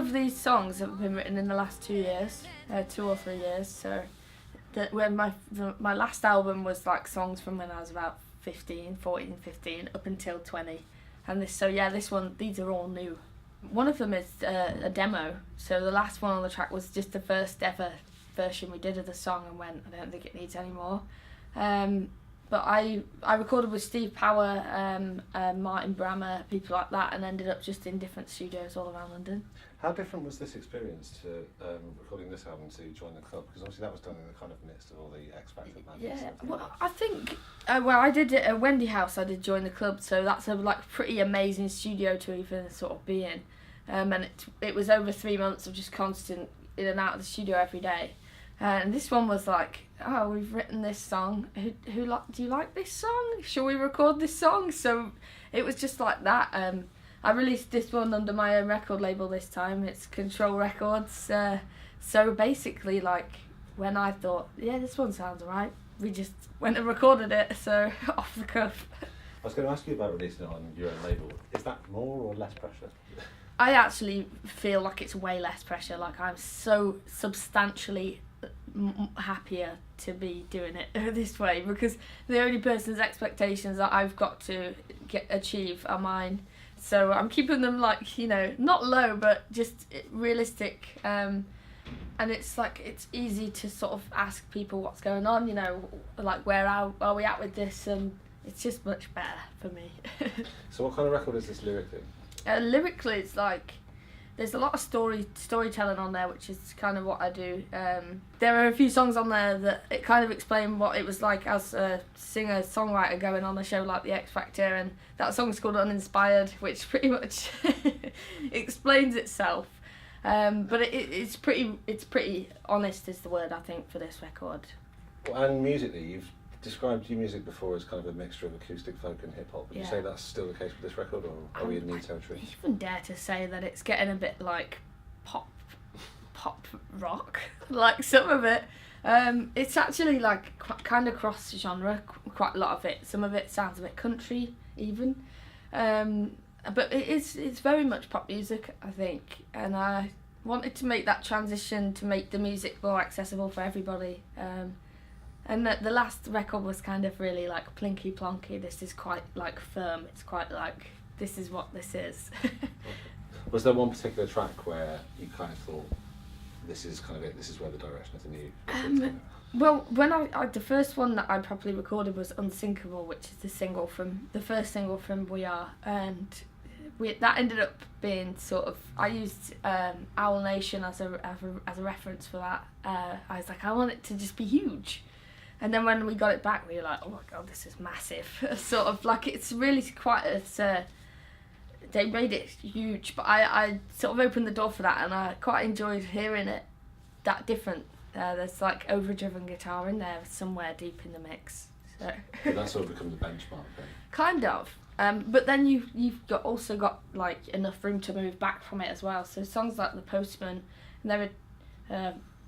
of these songs have been written in the last 2 years, 2 or 3 years. So when my last album was like songs from when I was about 15, up until 20. And this one, these are all new. One of them is a demo. So the last one on the track was just the first ever version we did of the song, and went, I don't think it needs any more. But I recorded with Steve Power, Martin Brammer, people like that, and ended up just in different studios all around London. How different was this experience to recording this album to Join the Club? Because obviously that was done in the kind of midst of all the X Factor madness. Yeah, well, I think, I did it at Wendy House, I did Join the Club, so that's a pretty amazing studio to even sort of be in. And it was over 3 months of just constant in and out of the studio every day. And this one was like, oh, we've written this song. Do you like this song? Shall we record this song? So it was just like that. I released this one under my own record label this time. It's Control Records. So basically, like, when I thought, yeah, this one sounds alright, we just went and recorded it. So off the cuff. I was going to ask you about releasing it on your own label. Is that more or less pressure? I actually feel like it's way less pressure. Like, I'm so substantially happier to be doing it this way, because the only person's expectations that I've got to achieve are mine. So I'm keeping them, like, you know, not low, but just realistic. And it's like, it's easy to sort of ask people what's going on, you know, like, where are we at with this, and it's just much better for me. So what kind of record is this lyrically? Lyrically, it's like, there's a lot of storytelling on there, which is kind of what I do. There are a few songs on there that it kind of explain what it was like as a singer-songwriter going on a show like the X Factor, and that song's called Uninspired, which pretty much explains itself. But it's pretty honest is the word, I think, for this record. And musically, you've described your music before as kind of a mixture of acoustic, folk and hip-hop. Would you say that's still the case with this record, or are we in new territory? I even dare to say that it's getting a bit like pop rock, like some of it. It's actually like kind of cross-genre, quite a lot of it. Some of it sounds a bit country even. But it's very much pop music, I think. And I wanted to make that transition to make the music more accessible for everybody. And the last record was kind of really like plinky plonky. This is quite like firm. It's quite like, this is what this is. Was there one particular track where you kind of thought, this is kind of it, this is where the direction of the new... Well, when the first one that I properly recorded was Unsinkable, which is the first single from We Are, and that ended up being sort of, I used Owl Nation as a reference for that. I was like, I want it to just be huge. And then when we got it back, we were like, oh my god, this is massive. Sort of like, it's really quite they made it huge, but I sort of opened the door for that, and I quite enjoyed hearing it that different. There's like overdriven guitar in there somewhere deep in the mix. So that sort of become the benchmark then? Kind of. But then you've also got like enough room to move back from it as well. So songs like The Postman, and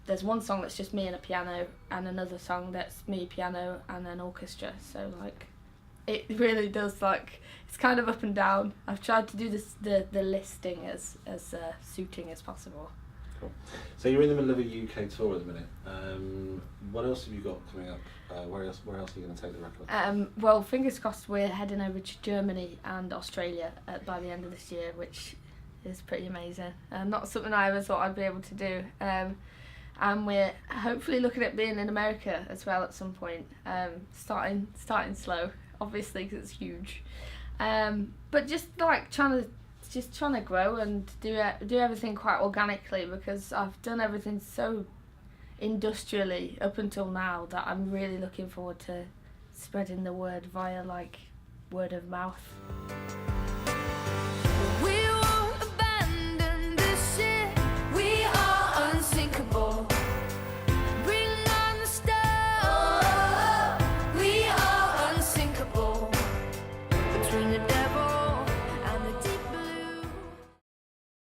there's one song that's just me and a piano, and another song that's me, piano, and an orchestra. So like, it really does, like, it's kind of up and down. I've tried to do the listing as suiting as possible. Cool. So you're in the middle of a UK tour at the minute. What else have you got coming up? Where else are you going to take the record? Well, fingers crossed we're heading over to Germany and Australia by the end of this year, which is pretty amazing. Not something I ever thought I'd be able to do. And we're hopefully looking at being in America as well at some point. Starting slow, obviously, because it's huge. But just like trying to grow and do everything quite organically, because I've done everything so industrially up until now that I'm really looking forward to spreading the word via like word of mouth.